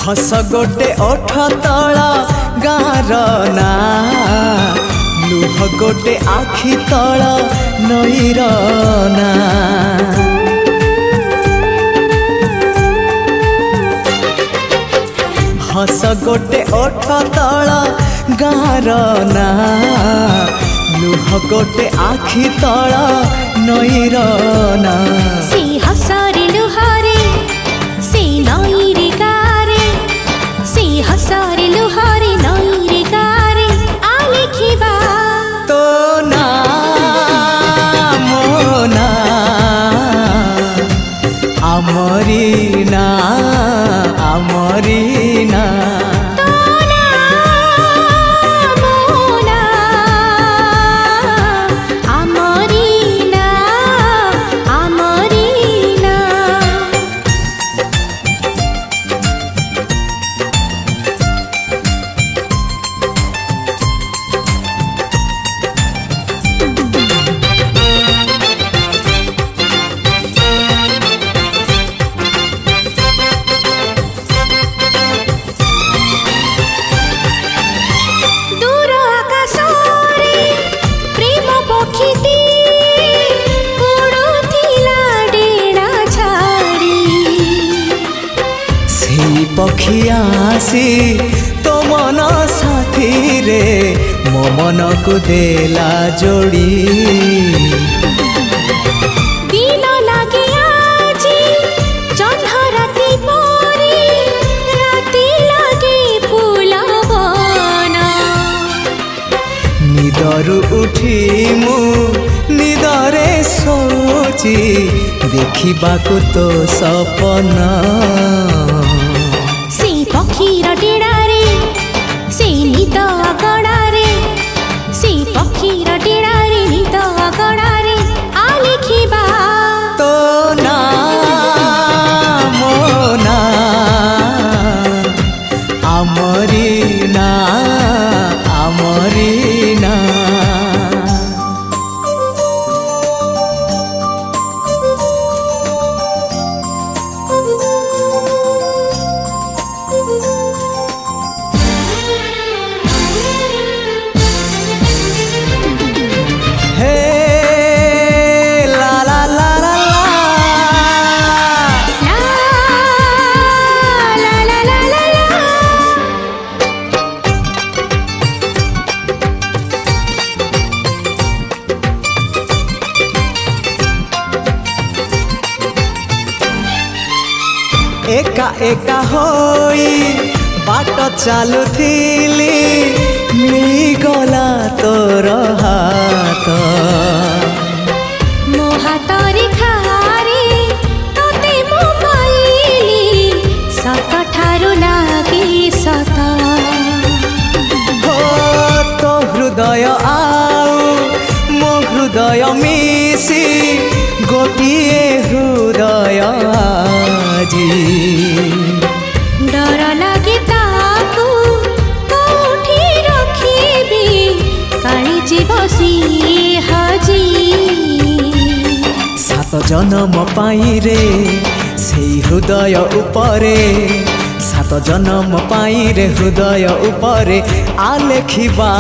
हस गोटे ओठ तला गार ना लुह गोटे आखि तला नईर ना हस गोटे ओठ तला गार ना लुह गोटे आखि तला नईर ना से हसरे लुहारे से नईरे गारे से हसरे लुहारे नईरे गारे आलिखिबा तो ना मोना आमरी ना पक्षी आसी तो मन साथी रे मो मन को देला जोड़ी दिन लागे आजी चंद्र राति परी राति लागे फूलवना निदरु उठी मु निदरे सोची देखिबाकु तो सपना पक्षीर डेड़ारे से निद अगड़ारे से पक्षीर डेड़ारे निद अगड़ारे आलिखिबा तो ना मोना आमरी ना एका एका होई बाट चालुथिली मिलिगला तोर हाथ मो हातरे खारे तोते मो पाइली सत ठारू लागे सत हो तो हृदय आउ मो हृदय मिसी गोटिए हृदय डर लगे ताकू कोठी रखिबी काली बसी हाजी सात जन्म पाई रे से हृदय उपरे सात जन्म पाई रे हृदय उपरे आलेखिबा।